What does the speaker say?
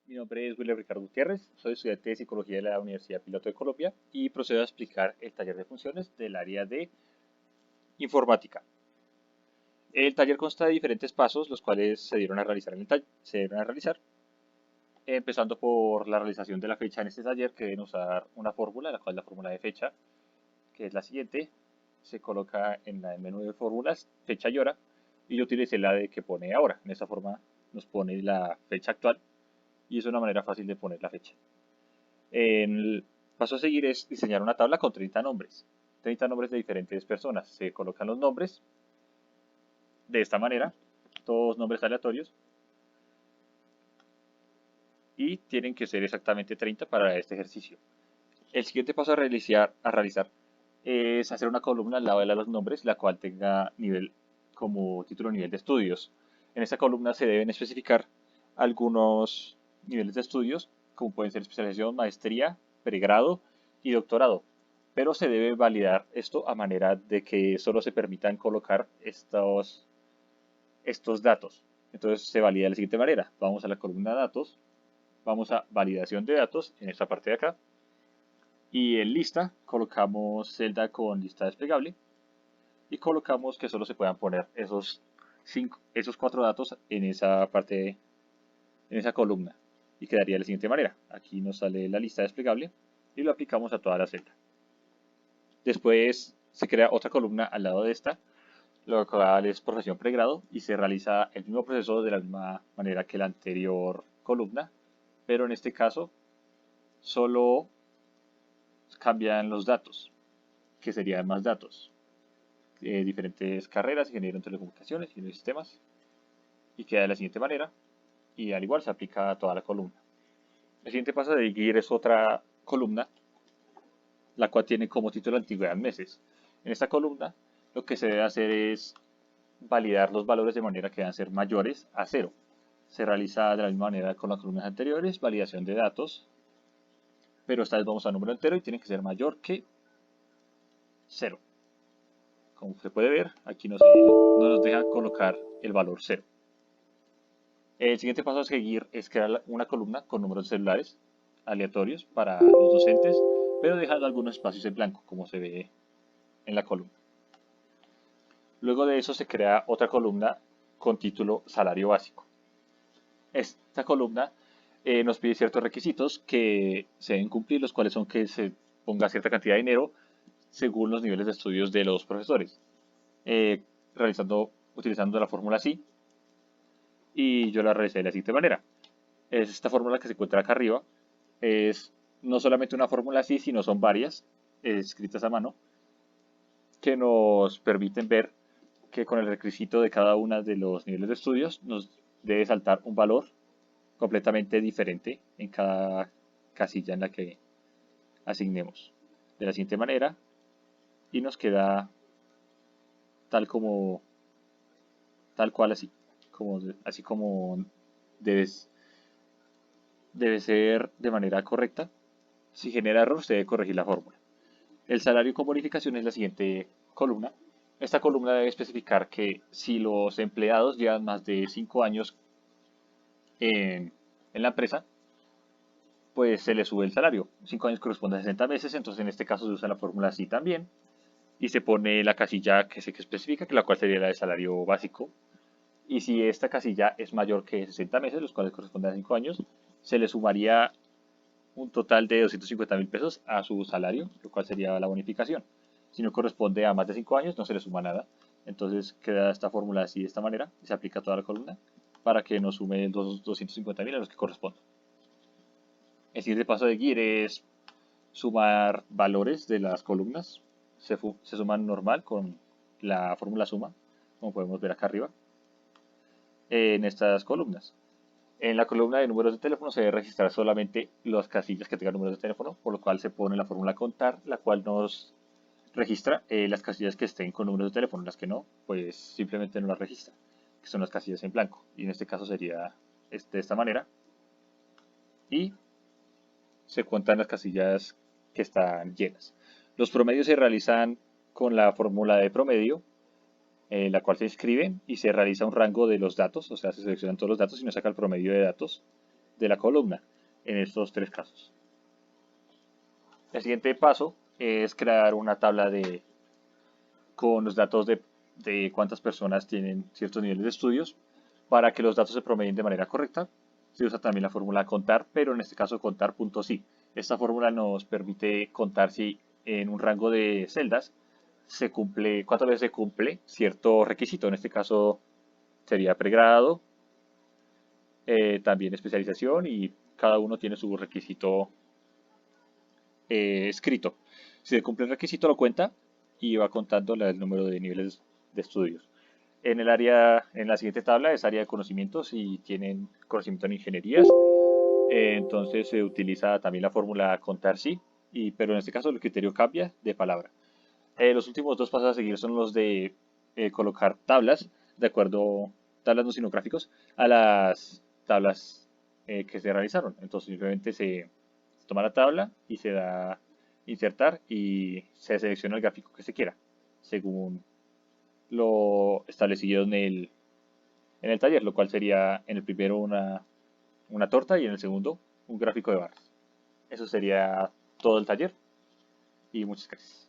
Mi nombre es William Ricardo Gutiérrez, soy estudiante de Psicología de la Universidad Piloto de Colombia y procedo a explicar el taller de funciones del área de informática. El taller consta de diferentes pasos, los cuales se dieron a realizar empezando por la realización de la fecha en este taller, que deben usar una fórmula, la cual es la fórmula de fecha, que es la siguiente. Se coloca en el menú de fórmulas, fecha y hora, y yo utilicé la de que pone ahora. En esta forma nos pone la fecha actual y es una manera fácil de poner la fecha. El paso a seguir es diseñar una tabla con 30 nombres. 30 nombres de diferentes personas. Se colocan los nombres de esta manera, todos nombres aleatorios, y tienen que ser exactamente 30 para este ejercicio. El siguiente paso a realizar es hacer una columna al lado de los nombres, la cual tenga nivel como título nivel de estudios. En esta columna se deben especificar algunos niveles de estudios, como pueden ser especialización, maestría, pregrado y doctorado. Pero se debe validar esto a manera de que solo se permitan colocar estos datos. Entonces se valida de la siguiente manera. Vamos a la columna datos, vamos a validación de datos en esta parte de acá y en lista colocamos celda con lista desplegable y colocamos que solo se puedan poner esos 4 datos en esa parte, en esa columna, y quedaría de la siguiente manera. Aquí nos sale la lista desplegable y lo aplicamos a toda la celda. Después se crea otra columna al lado de esta, lo cual es profesión pregrado, y se realiza el mismo proceso de la misma manera que la anterior columna, pero en este caso solo cambian los datos, que serían más datos. Diferentes carreras, ingeniero en telecomunicaciones, ingeniero de sistemas, y queda de la siguiente manera, y al igual se aplica a toda la columna. El siguiente paso de seguir es otra columna, la cual tiene como título antigüedad en meses. En esta columna lo que se debe hacer es validar los valores de manera que van a ser mayores a 0. Se realiza de la misma manera con las columnas anteriores, validación de datos, pero esta vez vamos a número entero y tiene que ser mayor que 0. Como se puede ver, aquí no nos deja colocar el valor 0. El siguiente paso a seguir es crear una columna con números celulares aleatorios para los docentes, pero dejando algunos espacios en blanco, como se ve en la columna. Luego de eso se crea otra columna con título salario básico. Esta columna nos pide ciertos requisitos que se deben cumplir, los cuales son que se ponga cierta cantidad de dinero según los niveles de estudios de los profesores, utilizando la fórmula SI, y yo la realicé de la siguiente manera. Es esta fórmula que se encuentra acá arriba, es no solamente una fórmula SI, sino son varias escritas a mano que nos permiten ver que con el requisito de cada uno de los niveles de estudios nos debe saltar un valor completamente diferente en cada casilla en la que asignemos. De la siguiente manera, y nos queda tal cual así como debe ser de manera correcta. Si genera error, se debe corregir la fórmula. El salario con bonificación es la siguiente columna. Esta columna debe especificar que si los empleados llevan más de 5 años en la empresa, pues se les sube el salario. 5 años corresponde a 60 meses, entonces en este caso se usa la fórmula así también. Y se pone la casilla que se especifica, que la cual sería la de salario básico. Y si esta casilla es mayor que 60 meses, los cuales corresponden a 5 años, se le sumaría un total de 250.000 pesos a su salario, lo cual sería la bonificación. Si no corresponde a más de 5 años, no se le suma nada. Entonces queda esta fórmula así de esta manera y se aplica a toda la columna para que nos sume los 250.000 a los que corresponden. El siguiente paso de seguir es sumar valores de las columnas. Se suman normal con la fórmula suma, como podemos ver acá arriba, en estas columnas. En la columna de números de teléfono se debe registrar solamente las casillas que tengan números de teléfono, por lo cual se pone la fórmula contar, la cual nos registra las casillas que estén con números de teléfono. Las que no, pues simplemente no las registra, que son las casillas en blanco. Y en este caso sería de esta manera. Y se cuentan las casillas que están llenas. Los promedios se realizan con la fórmula de promedio, la cual se escribe y se realiza un rango de los datos, o sea, se seleccionan todos los datos y nos saca el promedio de datos. de la columna en estos tres casos. El siguiente paso es crear una tabla con los datos de cuántas personas tienen ciertos niveles de estudios para que los datos se promedien de manera correcta. Se usa también la fórmula contar, pero en este caso contar.si. Esta fórmula nos permite contar si en un rango de celdas se cumple, cuántas veces se cumple cierto requisito. En este caso sería pregrado, también especialización, y cada uno tiene su requisito escrito. Si se cumple el requisito lo cuenta y va contando el número de niveles de estudios. En la siguiente tabla es área de conocimientos y tienen conocimiento en ingenierías. Entonces se utiliza también la fórmula contar sí, pero en este caso el criterio cambia de palabra. Los últimos dos pasos a seguir son los de colocar tablas, de acuerdo, tablas no sino gráficos, a las tablas que se realizaron. Entonces simplemente se toma la tabla y se da insertar y se selecciona el gráfico que se quiera, según lo establecido en el taller, lo cual sería en el primero una torta y en el segundo un gráfico de barras. Eso sería todo el taller y muchas gracias.